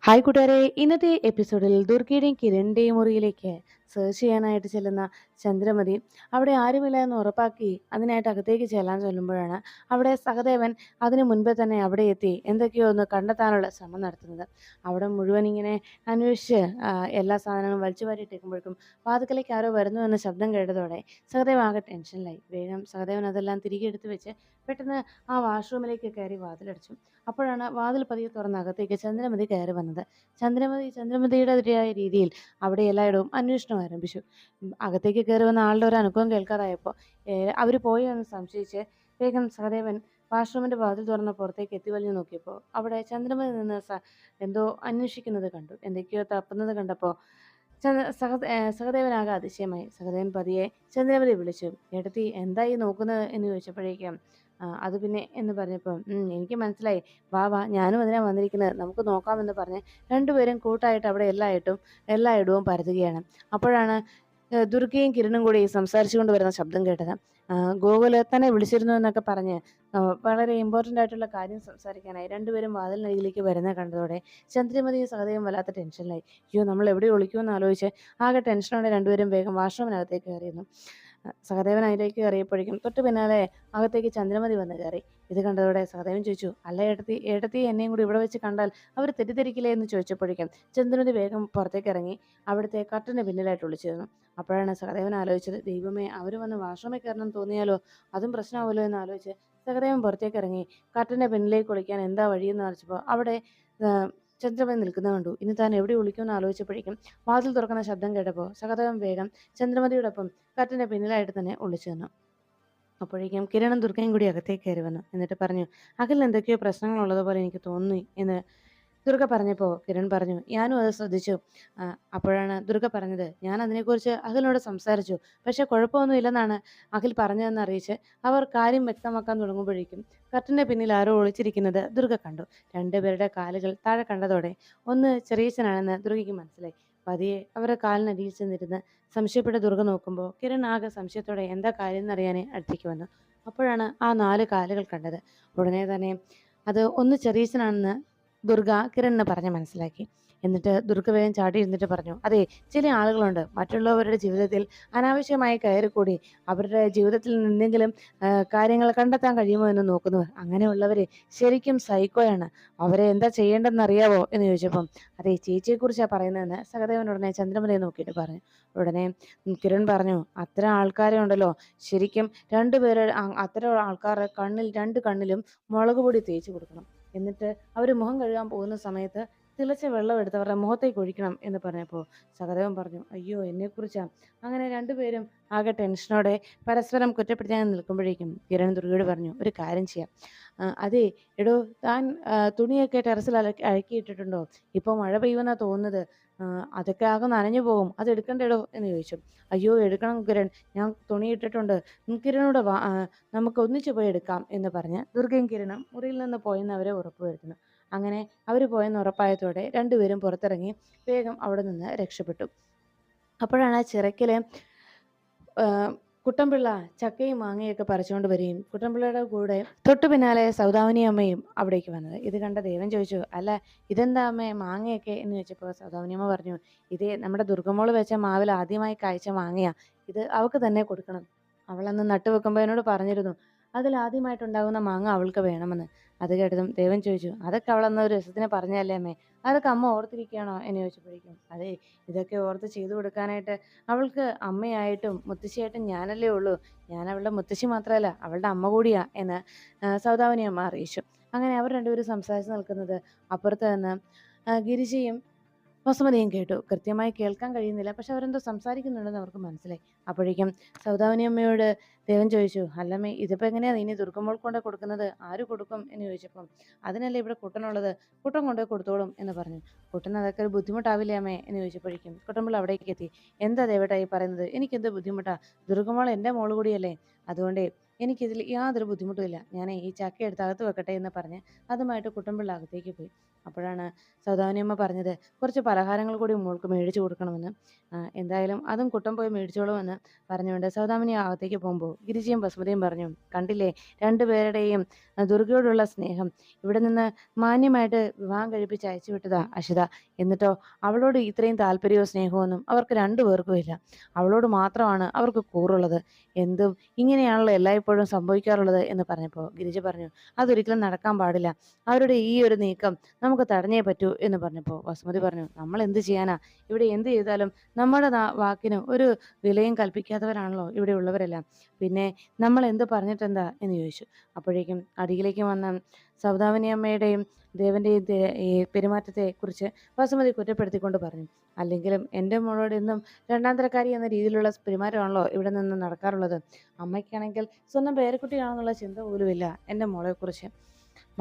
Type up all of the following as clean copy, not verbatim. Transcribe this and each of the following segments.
Hi കൂട്ടുകാരെ, ഇന്നത്തെ എപ്പിസോഡിൽ ദുർഗയുടെയും കിരണിന്റെയും മുറിയിലേക്ക് സെർച്ച് ചെയ്യാനായിട്ട് ചെല്ലുന്ന ചന്ദ്രമതി അവിടെ ആരുമില്ല എന്ന് ഉറപ്പാക്കി അതിനായിട്ട് അകത്തേക്ക് ചെല്ലാൻ ചൊല്ലുമ്പോഴാണ് അവിടെ സഹദേവൻ അതിനു മുൻപേ തന്നെ അവിടെ എത്തി എന്തൊക്കെയോ ഒന്ന് കണ്ടെത്താനുള്ള ശ്രമം നടത്തുന്നത്. അവിടെ മുഴുവൻ ഇങ്ങനെ അന്വേഷിച്ച് എല്ലാ സാധനങ്ങളും വലിച്ചു വാരിയിട്ടേക്കുമ്പോഴേക്കും വാതുക്കലേക്ക് ആരോ വരുന്നു എന്ന ശബ്ദം കേട്ടതോടെ സഹദേവൻ ആകെ ടെൻഷനിലായി. വേഗം സഹദേവൻ അതെല്ലാം തിരികെ എടുത്തു വെച്ച് പെട്ടെന്ന് ആ വാഷ്റൂമിലേക്ക് കയറി വാതിലടച്ചു. അപ്പോഴാണ് വാതിൽ പതിയെ തുറന്ന് അകത്തേക്ക് ചന്ദ്രമതി കയറി വന്നത്. ചന്ദ്രമതിയുടേതായ രീതിയിൽ അവിടെ എല്ലായിടവും അന്വേഷണം ആരംഭിച്ചു. അകത്തേക്ക് കയറി വന്ന ആളുടെ ഒരു അനുഭവം കേൾക്കാറായപ്പോൾ അവർ പോയി എന്ന് സംശയിച്ച് വേഗം സഹദേവൻ വാഷ്റൂമിന്റെ വാതിൽ തുറന്ന് പുറത്തേക്ക് എത്തിവലിഞ്ഞു നോക്കിയപ്പോൾ അവിടെ ചന്ദ്രമതി നിന്ന് എന്തോ അന്വേഷിക്കുന്നത് കണ്ടു. എന്തൊക്കെയോ തപ്പുന്നത് കണ്ടപ്പോൾ സഹദേവനാകെ അതിശയമായി. സഹദേവൻ പതിയെ ചന്ദ്രമതി വിളിച്ചു. "ഏട്ടത്തി, എന്തായി നോക്കുന്നത്?" എന്ന് ചോദിച്ചപ്പോഴേക്കും അത് പിന്നെ എന്ന് പറഞ്ഞപ്പോൾ എനിക്ക് മനസ്സിലായി. വാ വാ, ഞാനും അതിനാ വന്നിരിക്കുന്നത്, നമുക്ക് നോക്കാമെന്ന് പറഞ്ഞ് രണ്ടുപേരും കൂട്ടായിട്ട് അവിടെ എല്ലായിടവും പരതുകയാണ്. അപ്പോഴാണ് ദുർഗയും കിരണും കൂടി സംസാരിച്ചുകൊണ്ട് വരുന്ന ശബ്ദം കേട്ടത്. ഗോകുല് തന്നെ വിളിച്ചിരുന്നു എന്നൊക്കെ പറഞ്ഞ് വളരെ ഇമ്പോർട്ടൻ്റ് ആയിട്ടുള്ള കാര്യം സംസാരിക്കാനായി രണ്ടുപേരും വാതിലിനരികിലേക്ക് വരുന്നത് കണ്ടതോടെ ചന്ദ്രമതിയും സഹദേവും വല്ലാത്ത ടെൻഷനിലായി. അയ്യോ, നമ്മൾ എവിടെ ഒളിക്കുമെന്ന് ആലോചിച്ച് ആകെ ടെൻഷനോടെ രണ്ടുപേരും വേഗം വാഷ്റൂമിനകത്തേക്ക് കയറിയിരുന്നു. സഹദേവൻ അതിലേക്ക് കയറിയപ്പോഴേക്കും തൊട്ട് പിന്നാലെ അകത്തേക്ക് ചന്ദ്രമതി വന്ന് കയറി. ഇത് കണ്ടതോടെ സഹദേവൻ ചോദിച്ചു, "അല്ല ഏട്ടത്തി എന്നെയും കൂടി ഇവിടെ വെച്ച് കണ്ടാൽ അവർ തെറ്റിദ്ധരിക്കില്ലേ?" എന്ന് ചോദിച്ചപ്പോഴേക്കും ചന്ദ്രമതി വേഗം പുറത്തേക്ക് ഇറങ്ങി അവിടുത്തെ കർട്ടന് പിന്നിലായിട്ട് ഒളിച്ചിരുന്നു. അപ്പോഴാണ് സഹദേവൻ ആലോചിച്ചത്, ദൈവമേ, അവർ വന്ന് വാഷ്റൂമിൽ കയറണം തോന്നിയാലോ, അതും പ്രശ്നമാവുമല്ലോ എന്ന് ആലോചിച്ച് സഹദേവൻ പുറത്തേക്ക് ഇറങ്ങി കർട്ടന്റെ പിന്നിലേക്ക് ഒളിക്കാൻ എന്താ വഴിയെന്ന് ആലോചിച്ചപ്പോൾ അവിടെ ചന്ദ്രമതി നിൽക്കുന്നത് കണ്ടു. ഇനി താൻ എവിടെ ഒളിക്കുമെന്ന് ആലോചിച്ചപ്പോഴേക്കും വാതിൽ തുറക്കുന്ന ശബ്ദം കേട്ടപ്പോൾ സഹദേവൻ വേഗം ചന്ദ്രമതിയോടൊപ്പം കർട്ടന്റെ പിന്നിലായിട്ട് തന്നെ ഒളിച്ചു നിന്നു. അപ്പോഴേക്കും കിരണും ദുർഗയും കൂടി അകത്തേക്ക് കയറി വന്നു. എന്നിട്ട് പറഞ്ഞു, "അഖിലിന് എന്തൊക്കെയോ പ്രശ്നങ്ങളുള്ളതുപോലെ എനിക്ക് തോന്നി" എന്ന് ദുർഗ പറഞ്ഞപ്പോൾ കിരൺ പറഞ്ഞു, "ഞാനും അത് ശ്രദ്ധിച്ചു." അപ്പോഴാണ് ദുർഗ പറഞ്ഞത്, "ഞാൻ അതിനെക്കുറിച്ച് അഖിലിനോട് സംസാരിച്ചു. പക്ഷേ കുഴപ്പമൊന്നും ഇല്ലെന്നാണ് അഖിൽ പറഞ്ഞതെന്ന് അറിയിച്ച് അവർ കാര്യം വ്യക്തമാക്കാൻ തുടങ്ങുമ്പോഴേക്കും കർട്ടന്റെ പിന്നിൽ ആരോ ഒളിച്ചിരിക്കുന്നത് ദുർഗ കണ്ടു. രണ്ടുപേരുടെ കാലുകൾ താഴെ കണ്ടതോടെ ഒന്ന് ചെറിയച്ചനാണെന്ന് ദുർഗയ്ക്ക് മനസ്സിലായി. പതിയെ അവരുടെ കാലിനരികിൽ ചെന്നിരുന്ന് സംശയപ്പെട്ട ദുർഗ നോക്കുമ്പോൾ കിരൺ ആകെ സംശയത്തോടെ എന്താ കാര്യം എന്നറിയാനേ അടുത്തേക്ക് വന്നു. അപ്പോഴാണ് ആ 4 കാലുകൾ കണ്ടത്. ഉടനെ തന്നെ അത് ഒന്ന് ചെറിയച്ചനാണെന്ന് ദുർഗ കിരണിന് പറഞ്ഞ് മനസ്സിലാക്കി. എന്നിട്ട് ദുർഗ വേഗം ചാടി ഇരുന്നിട്ട് പറഞ്ഞു, "അതെ, ചില ആളുകളുണ്ട് മറ്റുള്ളവരുടെ ജീവിതത്തിൽ അനാവശ്യമായി കയറിക്കൂടി അവരുടെ ജീവിതത്തിൽ നിന്ന് എന്തെങ്കിലും കാര്യങ്ങൾ കണ്ടെത്താൻ കഴിയുമോ എന്ന് നോക്കുന്നവർ. അങ്ങനെയുള്ളവരെ ശരിക്കും സൈക്കോയാണ്. അവരെ എന്താ ചെയ്യേണ്ടതെന്ന് അറിയാവോ?" എന്ന് ചോദിച്ചപ്പം, "അതെ, ചേച്ചിയെക്കുറിച്ചാണ് പറയുന്നതെന്ന്" സഹദേവൻ ഉടനെ ചന്ദ്രമതിയെ നോക്കിയിട്ട് പറഞ്ഞു. ഉടനെ കിരൺ പറഞ്ഞു, "അത്തരം ആൾക്കാരെ ഉണ്ടല്ലോ, ശരിക്കും രണ്ടുപേരെ അത്തരം ആൾക്കാരുടെ രണ്ട് കണ്ണിലും മുളക് പൊടി തേച്ച് കൊടുക്കണം. എന്നിട്ട് അവർ മുഖം കഴുകാൻ പോകുന്ന സമയത്ത് തിളച്ച വെള്ളം എടുത്ത് അവരുടെ മുഖത്തേക്ക് ഒഴിക്കണം" എന്ന് പറഞ്ഞപ്പോൾ സഹദേവൻ പറഞ്ഞു, "അയ്യോ, എന്നെക്കുറിച്ചാ?" അങ്ങനെ രണ്ടുപേരും ആകെ ടെൻഷനോടെ പരസ്പരം കുറ്റപ്പെടുത്താൻ നിൽക്കുമ്പോഴേക്കും കിരൺ ദുർഗയോട് പറഞ്ഞു, "ഒരു കാര്യം ചെയ്യാം. അതെ, എടോ, താൻ തുണിയൊക്കെ ടെറസിൽ അഴക്കിയിട്ടിട്ടുണ്ടോ? ഇപ്പോൾ മഴ പെയ്യുമെന്നാ തോന്നുന്നത്. അതൊക്കെ ആകെ നനഞ്ഞു പോകും. അത് എടുക്കണ്ടേടോ?" എന്ന് ചോദിച്ചു. "അയ്യോ, എടുക്കണം കിരൺ, ഞാൻ തുണി ഇട്ടിട്ടുണ്ട്. കിരണോട് വാ, നമുക്ക് ഒന്നിച്ചു പോയി എടുക്കാം" എന്ന് പറഞ്ഞ് ദുർഗയും കിരണും മുറിയിൽ നിന്ന് പോയെന്ന് അവരെ ഉറപ്പുവരുത്തുന്നു. അങ്ങനെ അവർ പോയെന്ന് ഉറപ്പായതോടെ രണ്ടുപേരും പുറത്തിറങ്ങി വേഗം അവിടെ നിന്ന് രക്ഷപ്പെട്ടു. അപ്പോഴാണ് ചിറക്കല് കുട്ടൻപിള്ള ചക്കയും മാങ്ങയൊക്കെ പറിച്ചുകൊണ്ട് വരികയും കുട്ടൻപിള്ളയുടെ കൂടെ തൊട്ടു പിന്നാലെ സൗദാമിനി അമ്മയും അവിടേക്ക് വന്നത്. ഇത് കണ്ട ദേവൻ ചോദിച്ചു, "അല്ല, ഇതെന്താ അമ്മേ മാങ്ങയൊക്കെ?" എന്ന് ചോദിച്ചപ്പോൾ സൗദാമിനി അമ്മ പറഞ്ഞു, "ഇത് നമ്മുടെ ദുർഗമോള് വെച്ച മാവിൽ ആദ്യമായി കായ്ച്ച മാങ്ങയാ. ഇത് അവൾക്ക് തന്നെ കൊടുക്കണം. അവളന്ന് നട്ടുവെക്കുമ്പോൾ എന്നോട് പറഞ്ഞിരുന്നു അതിൽ ആദ്യമായിട്ടുണ്ടാകുന്ന മാങ്ങ അവൾക്ക് വേണമെന്ന്." അത് കേട്ടതും ദേവൻ ചോദിച്ചു, "അതൊക്കെ അവളന്ന് ഒരു രസത്തിന് പറഞ്ഞല്ലേ അമ്മേ? അതൊക്കെ അമ്മ ഓർത്തിരിക്കുകയാണോ?" എന്ന് ചോദിച്ചപ്പോഴേക്കും, "അതെ, ഇതൊക്കെ ഓർത്ത് ചെയ്തു കൊടുക്കാനായിട്ട് അവൾക്ക് അമ്മയായിട്ടും മുത്തശ്ശിയായിട്ടും ഞാനല്ലേ ഉള്ളൂ. ഞാൻ അവളുടെ മുത്തശ്ശി മാത്രമല്ല, അവളുടെ അമ്മ കൂടിയാ" എന്ന് സൗദാമിനി അമ്മ അറിയിച്ചു. അങ്ങനെ അവർ രണ്ടുപേരും സംസാരിച്ച് നിൽക്കുന്നത് അപ്പുറത്ത് നിന്ന് ഗിരിജയും വസുമതിയും കേട്ടു. കൃത്യമായി കേൾക്കാൻ കഴിയുന്നില്ല, പക്ഷെ അവരെന്തോ സംസാരിക്കുന്നുണ്ടെന്ന് അവർക്ക് മനസ്സിലായി. അപ്പോഴേക്കും സൗദാമിനി അമ്മയോട് ദേവൻ ചോദിച്ചു, "അല്ലമ്മേ, ഇതിപ്പോൾ എങ്ങനെയാണ് ഇനി ദുർഗമോൾ കൊണ്ട് കൊടുക്കുന്നത്? ആര് കൊടുക്കും?" എന്ന് ചോദിച്ചപ്പം, "അതിനല്ലേ ഇവിടെ കുട്ടനുള്ളത്, കുട്ടൻ കൊണ്ടുപോയി കൊടുത്തോളും" എന്ന് പറഞ്ഞു. "കുട്ടൻ അതൊക്കെ ഒരു ബുദ്ധിമുട്ടാവില്ലേ അമ്മേ?" എന്ന് ചോദിച്ചപ്പോഴേക്കും കുട്ടൻപിള്ള അവിടേക്ക് എത്തി. "എന്താ ദേവേട്ടാ ഈ പറയുന്നത്? എനിക്കെന്ത് ബുദ്ധിമുട്ടാ? ദുർഗമോൾ എൻ്റെ മോള് കൂടിയല്ലേ. അതുകൊണ്ടേ എനിക്കിതിൽ യാതൊരു ബുദ്ധിമുട്ടുമില്ല. ഞാനേ ഈ ചക്ക എടുത്ത് അകത്ത് വെക്കട്ടെ" എന്ന് പറഞ്ഞ് അതുമായിട്ട് കുട്ടൻപിള്ള അകത്തേക്ക് പോയി. അപ്പോഴാണ് സൗദാമിനിയമ്മ പറഞ്ഞത് കുറച്ച് പലഹാരങ്ങൾ കൂടി മോൾക്ക് മേടിച്ചു കൊടുക്കണമെന്ന്. എന്തായാലും അതും കുട്ടൻ പോയി മേടിച്ചോളുമെന്ന് പറഞ്ഞുകൊണ്ട് സൗദാമിനി അകത്തേക്ക് പോകുമ്പോൾ ഗിരിജയും ബസുമതിയും പറഞ്ഞു, കണ്ടില്ലേ രണ്ടുപേരുടെയും ദുർഗയോടുള്ള സ്നേഹം. ഇവിടെ നിന്ന് മാന്യമായിട്ട് വിവാഹം കഴിപ്പിച്ച് അയച്ചു വിട്ടതാ അഷിത. എന്നിട്ടോ അവളോട് ഇത്രയും താല്പര്യവും സ്നേഹമൊന്നും അവർക്ക് രണ്ടുപേർക്കും ഇല്ല. അവളോട് മാത്രമാണ് അവർക്ക് കൂറുള്ളത്. എന്തും ഇങ്ങനെയാണല്ലോ എല്ലായ്പ്പോഴും സംഭവിക്കാറുള്ളത് എന്ന് പറഞ്ഞപ്പോൾ ഗിരിജ പറഞ്ഞു, അതൊരിക്കലും നടക്കാൻ പാടില്ല. അവരുടെ ഈ ഒരു നീക്കം നമുക്ക് തടഞ്ഞേ പറ്റൂ എന്ന് പറഞ്ഞപ്പോൾ വസുമതി പറഞ്ഞു, നമ്മൾ എന്ത് ചെയ്യാനാ? ഇവിടെ എന്ത് ചെയ്താലും നമ്മുടെ വാക്കിന് ഒരു വിലയും കൽപ്പിക്കാത്തവരാണല്ലോ ഇവിടെ ഉള്ളവരെല്ലാം. പിന്നെ നമ്മൾ എന്ത് പറഞ്ഞിട്ടെന്താ എന്ന് ചോദിച്ചു. അപ്പോഴേക്കും അടിയിലേക്ക് വന്ന സൗദാമിനിയമ്മയുടെയും ദേവന്റെയും ഈ പെരുമാറ്റത്തെ കുറിച്ച് വസുമതി കുറ്റപ്പെടുത്തിക്കൊണ്ട് പറഞ്ഞു, അല്ലെങ്കിലും എൻ്റെ മോളോട് എന്നും രണ്ടാം തരക്കാരി എന്ന രീതിയിലുള്ള പെരുമാറ്റമാണല്ലോ ഇവിടെ നിന്ന് നടക്കാറുള്ളത്. അമ്മയ്ക്കാണെങ്കിൽ സ്വന്തം പേരക്കുട്ടിയാണെന്നുള്ള ചിന്ത പോലുമില്ല എൻ്റെ മോളെക്കുറിച്ച്.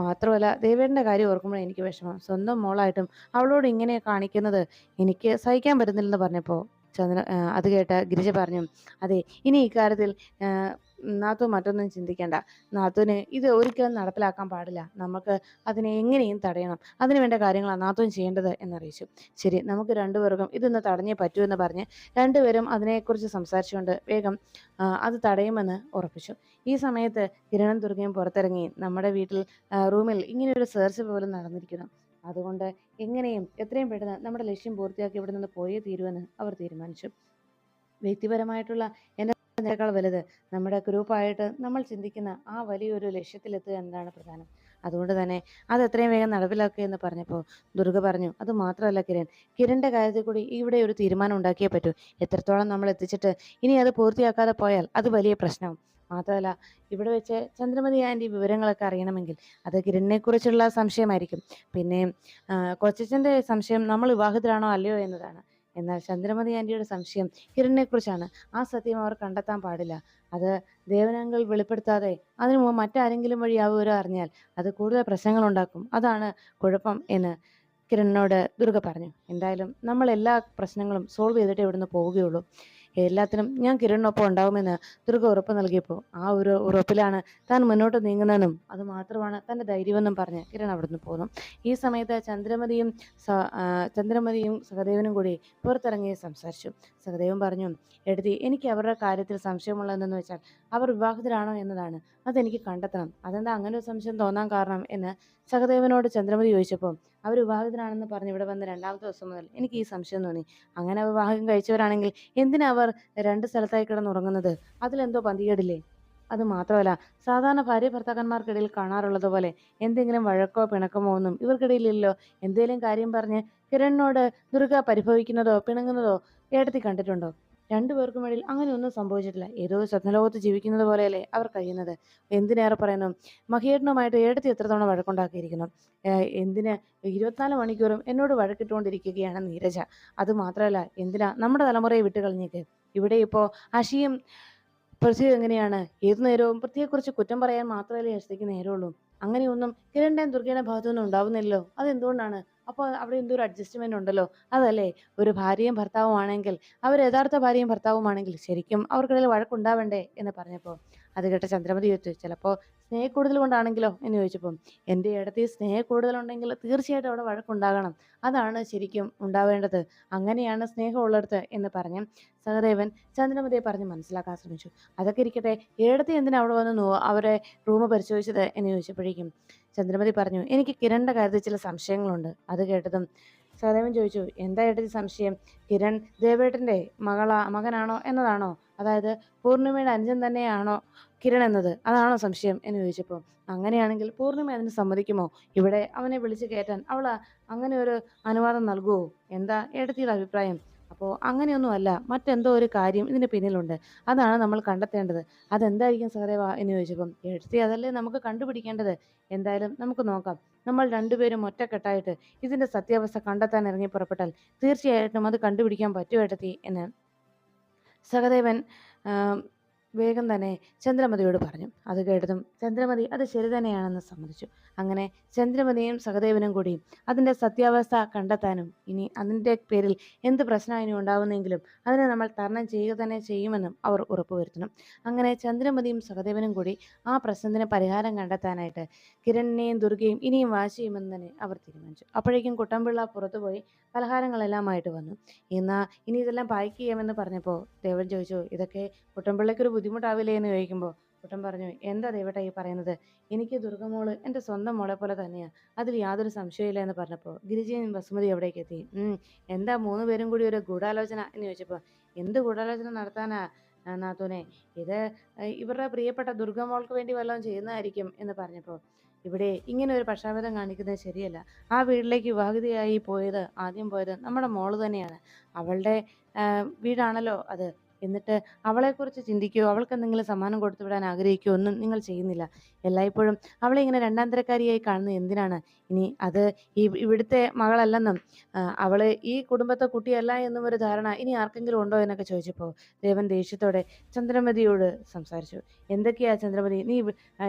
മാത്രമല്ല ദേവേട്ടൻ്റെ കാര്യം ഓർക്കുമ്പോൾ എനിക്ക് വിഷമം. സ്വന്തം മോളായിട്ടും അവളോട് ഇങ്ങനെ കാണിക്കുന്നത് എനിക്ക് സഹിക്കാൻ പറ്റുന്നില്ലെന്ന് പറഞ്ഞപ്പോൾ അത് കേട്ട ഗിരിജ പറഞ്ഞു, അതെ, ഇനി ഇക്കാര്യത്തിൽ നാത്തു മറ്റൊന്നും ചിന്തിക്കേണ്ട. നാത്തുവിന് ഇത് ഒരിക്കലും നടപ്പിലാക്കാൻ പാടില്ല. നമുക്ക് അതിനെ എങ്ങനെയും തടയണം. അതിനു വേണ്ട കാര്യങ്ങളാണ് നാത്തുവിൻ ചെയ്യേണ്ടത് എന്നറിയിച്ചു. ശരി, നമുക്ക് രണ്ടുപേർക്കും ഇതൊന്ന് തടഞ്ഞേ പറ്റൂ എന്ന് പറഞ്ഞ് രണ്ടുപേരും അതിനെക്കുറിച്ച് സംസാരിച്ചുകൊണ്ട് വേഗം അത് തടയുമെന്ന് ഉറപ്പിച്ചു. ഈ സമയത്ത് കിരണും ദുർഗയും പുറത്തിറങ്ങി നമ്മുടെ വീട്ടിൽ റൂമിൽ ഇങ്ങനെയൊരു സെർച്ച് പോലും നടന്നിരിക്കുന്നു. അതുകൊണ്ട് എങ്ങനെയും എത്രയും പെട്ടെന്ന് നമ്മുടെ ലക്ഷ്യം പൂർത്തിയാക്കി ഇവിടെ നിന്ന് പോയേ തീരുമെന്ന് അവർ തീരുമാനിച്ചു. വ്യക്തിപരമായിട്ടുള്ള എന്നതിനേക്കാൾ വലുത് നമ്മുടെ ഗ്രൂപ്പായിട്ട് നമ്മൾ ചിന്തിക്കുന്ന ആ വലിയൊരു ലക്ഷ്യത്തിലെത്തുക എന്നതാണ് പ്രധാനം. അതുകൊണ്ട് തന്നെ അത് എത്രയും വേഗം നടപ്പിലാക്കുക എന്ന് പറഞ്ഞപ്പോൾ ദുർഗ പറഞ്ഞു, അത് മാത്രമല്ല കിരണിൻ്റെ കാര്യത്തിൽ കൂടി ഇവിടെ ഒരു തീരുമാനം ഉണ്ടാക്കിയേ പറ്റൂ. എത്രത്തോളം നമ്മൾ എത്തിച്ചിട്ട് ഇനി അത് പൂർത്തിയാക്കാതെ പോയാൽ അത് വലിയ പ്രശ്നവും. മാത്രമല്ല ഇവിടെ വെച്ച് ചന്ദ്രമതി ആൻറ്റി വിവരങ്ങളൊക്കെ അറിയണമെങ്കിൽ അത് കിരണിനെ കുറിച്ചുള്ള സംശയമായിരിക്കും. പിന്നെ കൊച്ചച്ഛൻ്റെ സംശയം നമ്മൾ വിവാഹിതരാണോ അല്ലയോ എന്നതാണ്. എന്നാൽ ചന്ദ്രമതി ആൻറ്റിയുടെ സംശയം കിരണിനെ കുറിച്ചാണ്. ആ സത്യം അവർ കണ്ടെത്താൻ പാടില്ല. അത് ദേവനങ്ങൾ വെളിപ്പെടുത്താതെ അതിനു മുമ്പ് മറ്റാരെങ്കിലും വഴി ആ വിവരം അറിഞ്ഞാൽ അത് കൂടുതൽ പ്രശ്നങ്ങൾ ഉണ്ടാക്കും. അതാണ് കുഴപ്പം എന്ന് കിരണിനോട് ദുർഗ പറഞ്ഞു. എന്തായാലും നമ്മൾ എല്ലാ പ്രശ്നങ്ങളും സോൾവ് ചെയ്തിട്ടേ ഇവിടുന്ന് പോവുകയുള്ളൂ. എല്ലാത്തിനും ഞാൻ കിരണിനൊപ്പം ഉണ്ടാവുമെന്ന് ദുർഗ ഉറപ്പ് നൽകിയപ്പോൾ ആ ഒരു ഉറപ്പിലാണ് താൻ മുന്നോട്ട് നീങ്ങുന്നതെന്നും അത് മാത്രമാണ് തൻ്റെ ധൈര്യമെന്നും പറഞ്ഞ് കിരൺ അവിടുന്ന് പോന്നു. ഈ സമയത്ത് ചന്ദ്രമതിയും സഹദേവനും കൂടി പുറത്തിറങ്ങി സംസാരിച്ചു. സഹദേവൻ പറഞ്ഞു, എഴുതി എനിക്ക് അവരുടെ കാര്യത്തിൽ സംശയമുള്ളതെന്ന് വെച്ചാൽ അവർ വിവാഹിതരാണോ എന്നതാണ്. അതെനിക്ക് കണ്ടെത്തണം. അതെന്താ അങ്ങനെ ഒരു സംശയം തോന്നാൻ കാരണം എന്ന് സഹദേവനോട് ചന്ദ്രമതി ചോദിച്ചപ്പോൾ അവർ വിവാഹിതരാണെന്ന് പറഞ്ഞ് ഇവിടെ വന്ന രണ്ടാമത്തെ ദിവസം മുതൽ എനിക്ക് ഈ സംശയം തോന്നി. അങ്ങനെ വിവാഹം കഴിച്ചവരാണെങ്കിൽ എന്തിനാ അവർ രണ്ട് സ്ഥലത്തായി കിടന്നുറങ്ങുന്നത്? അതിലെന്തോ പന്തികേടില്ലേ? അത് മാത്രമല്ല, സാധാരണ ഭാര്യ ഭർത്താക്കന്മാർക്കിടയിൽ കാണാറുള്ളത് പോലെ എന്തെങ്കിലും വഴക്കോ പിണക്കമോ ഒന്നും ഇവർക്കിടയിലില്ലല്ലോ. എന്തേലും കാര്യം പറഞ്ഞ് കിരണിനോട് ദുർഗ പരിഭവിക്കുന്നതോ പിണങ്ങുന്നതോ ഏട്ടത്തി കണ്ടിട്ടുണ്ടോ? രണ്ടുപേർക്കും ഇടയിൽ അങ്ങനെ ഒന്നും സംഭവിച്ചിട്ടില്ല. ഏതോ സ്വപ്നലോകത്ത് ജീവിക്കുന്നത് പോലെയല്ലേ അവർ കഴിയുന്നത്. എന്തിനേറെ പറയുന്നു, മഹിയേട്ടനുമായിട്ട് ഏട്ടത്തി എത്ര തവണ വഴക്കുണ്ടാക്കിയിരിക്കുന്നു. എന്തിന് 24 മണിക്കൂറും എന്നോട് വഴക്കിട്ടുകൊണ്ടിരിക്കുകയാണ് നീരജ. അത് മാത്രമല്ല, എന്തിനാ നമ്മുടെ തലമുറയെ വിട്ട് കളഞ്ഞേക്ക്. ഇവിടെ ഇപ്പോൾ അഷിയും പൃഥ്വി എങ്ങനെയാണ്? ഏതു നേരവും പൃഥ്വിയെക്കുറിച്ച് കുറ്റം പറയാൻ മാത്രമല്ലേ അശ്വതിക്ക് നേരമുള്ളൂ. അങ്ങനെയൊന്നും കിരണിന്റെയും ദുർഗയുടെ ഭാഗത്തുനിന്നും ഉണ്ടാവുന്നില്ലല്ലോ. അതെന്തുകൊണ്ടാണ്? അപ്പോൾ അവിടെ എന്തോ ഒരു അഡ്ജസ്റ്റ്മെന്റ് ഉണ്ടല്ലോ. അതല്ലേ ഒരു ഭാര്യയും ഭർത്താവും ആണെങ്കിൽ, അവർ യഥാർത്ഥ ഭാര്യയും ഭർത്താവുമാണെങ്കിൽ ശരിക്കും അവർക്കിടയിൽ വഴക്കുണ്ടാവണ്ടേ എന്ന് പറഞ്ഞപ്പോൾ അത് കേട്ട ചന്ദ്രമതി ചോദിച്ചു, ചിലപ്പോൾ സ്നേഹക്കൂടുതൽ കൊണ്ടാണെങ്കിലോ എന്ന് ചോദിച്ചപ്പോൾ എൻ്റെ ഇടത്ത് സ്നേഹക്കൂടുതലുണ്ടെങ്കിൽ തീർച്ചയായിട്ടും അവിടെ വഴക്കുണ്ടാകണം. അതാണ് ശരിക്കും ഉണ്ടാവേണ്ടത്. അങ്ങനെയാണ് സ്നേഹമുള്ളിടത്ത് എന്ന് പറഞ്ഞ് സഹദേവൻ ചന്ദ്രമതിയെ പറഞ്ഞ് മനസ്സിലാക്കാൻ ശ്രമിച്ചു. അതൊക്കെ ഇരിക്കട്ടെ, ഏടത്തി എന്തിനാ അവിടെ വന്ന് അവരെ റൂം പരിശോധിച്ചത് എന്ന് ചോദിച്ചപ്പോഴേക്കും ചന്ദ്രമതി പറഞ്ഞു, എനിക്ക് കിരണിന്റെ കാര്യത്തിൽ ചില സംശയങ്ങളുണ്ട്. അത് കേട്ടതും സഹദേവൻ ചോദിച്ചു, എന്താ ഏട്ടത്തി സംശയം? കിരൺ ദേവേട്ടൻ്റെ മകനാണോ എന്നതാണോ? അതായത് പൂർണിമയുടെ അനുജൻ തന്നെയാണോ കിരൺ എന്നത്? അതാണോ സംശയം എന്ന് ചോദിച്ചപ്പോൾ, അങ്ങനെയാണെങ്കിൽ പൂർണിമ അതിന് സമ്മതിക്കുമോ? ഇവിടെ അവനെ വിളിച്ച് കയറ്റാൻ അവൾ അങ്ങനെ ഒരു അനുവാദം നൽകുമോ? എന്താ ഏട്ടത്തിയുടെ അഭിപ്രായം? അപ്പോൾ അങ്ങനെയൊന്നുമല്ല, മറ്റെന്തോ ഒരു കാര്യം ഇതിന് പിന്നിലുണ്ട്. അതാണ് നമ്മൾ കണ്ടെത്തേണ്ടത്. അതെന്തായിരിക്കും സഹദേവ എന്ന് ചോദിച്ചപ്പം, എഴുത്തി അതല്ലേ നമുക്ക് കണ്ടുപിടിക്കേണ്ടത്. എന്തായാലും നമുക്ക് നോക്കാം. നമ്മൾ രണ്ടുപേരും ഒറ്റക്കെട്ടായിട്ട് ഇതിൻ്റെ സത്യാവസ്ഥ കണ്ടെത്താൻ ഇറങ്ങി പുറപ്പെട്ടാൽ തീർച്ചയായിട്ടും അത് കണ്ടുപിടിക്കാൻ പറ്റും ഏട്ടത്തി എന്ന് സഹദേവൻ വേഗം തന്നെ ചന്ദ്രമതിയോട് പറഞ്ഞു. അത് കേട്ടതും ചന്ദ്രമതി അത് ശരി തന്നെയാണെന്ന് സമ്മതിച്ചു. അങ്ങനെ ചന്ദ്രമതിയും സഹദേവനും കൂടി അതിൻ്റെ സത്യാവസ്ഥ കണ്ടെത്താനും ഇനി അതിൻ്റെ പേരിൽ എന്ത് പ്രശ്നം ഇനി ഉണ്ടാവുന്നെങ്കിലും അതിനെ നമ്മൾ തരണം ചെയ്യുക തന്നെ ചെയ്യുമെന്നും അവർ ഉറപ്പുവരുത്തണം. അങ്ങനെ ചന്ദ്രമതിയും സഹദേവനും കൂടി ആ പ്രശ്നത്തിന് പരിഹാരം കണ്ടെത്താനായിട്ട് കിരണിനെയും ദുർഗയും ഇനിയും വാശ് ചെയ്യുമെന്ന് തന്നെ അവർ തീരുമാനിച്ചു. അപ്പോഴേക്കും കുട്ടമ്പിള്ള പുറത്തുപോയി പലഹാരങ്ങളെല്ലാമായിട്ട് വന്നു. ഇനി ഇതെല്ലാം പാക്ക് ചെയ്യാമെന്ന് പറഞ്ഞപ്പോൾ ദേവൻ ചോദിച്ചു, ഇതൊക്കെ കുട്ടൻപിള്ളയ്ക്കൊരു ബുദ്ധിമുട്ടാവില്ലേ എന്ന് ചോദിക്കുമ്പോൾ കുട്ടൻ പറഞ്ഞു, എന്താ ദേവട്ടാ ഈ പറയുന്നത്? എനിക്ക് ദുർഗമോള് എൻ്റെ സ്വന്തം മോളെ പോലെ തന്നെയാ, അതിൽ യാതൊരു സംശയമില്ല എന്ന് പറഞ്ഞപ്പോൾ ഗിരിജയും വസുമതി അവിടേക്ക് എത്തി. എന്താ മൂന്ന് പേരും കൂടി ഒരു ഗൂഢാലോചന എന്ന് ചോദിച്ചപ്പോൾ, എന്ത് ഗൂഢാലോചന നടത്താനാ നാത്തൂനെ, ഇത് ഇവരുടെ പ്രിയപ്പെട്ട ദുർഗമോൾക്ക് വേണ്ടി വല്ലതും ചെയ്യുന്നതായിരിക്കും എന്ന് പറഞ്ഞപ്പോൾ, ഇവിടെ ഇങ്ങനെ ഒരു പക്ഷാഭേദം കാണിക്കുന്നത് ശരിയല്ല. ആ വീട്ടിലേക്ക് വിവാഹിതയായി ആദ്യം പോയത് നമ്മുടെ മോള് തന്നെയാണ്. അവളുടെ വീടാണല്ലോ അത്. എന്നിട്ട് അവളെക്കുറിച്ച് ചിന്തിക്കുകയോ അവൾക്ക് എന്തെങ്കിലും സമ്മാനം കൊടുത്തു വിടാൻ ആഗ്രഹിക്കുകയോ ഒന്നും നിങ്ങൾ ചെയ്യുന്നില്ല. എല്ലായ്പ്പോഴും അവളെ ഇങ്ങനെ രണ്ടാം തരക്കാരിയായി കാണുന്നത് എന്തിനാണ്? ഇനി അത് ഇവിടുത്തെ മകളല്ലെന്നും അവള് ഈ കുടുംബത്തെ കുട്ടിയല്ല എന്നും ഒരു ധാരണ ഇനി ആർക്കെങ്കിലും ഉണ്ടോ എന്നൊക്കെ ചോദിച്ചപ്പോൾ ദേവൻ ദേഷ്യത്തോടെ ചന്ദ്രമതിയോട് സംസാരിച്ചു. എന്തൊക്കെയാ ചന്ദ്രമതി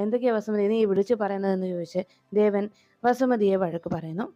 എന്തൊക്കെയാ വസുമതി നീ വിളിച്ചു പറയുന്നതെന്ന് ചോദിച്ച് ദേവൻ വസുമതിയെ വഴക്ക് പറയുന്നു.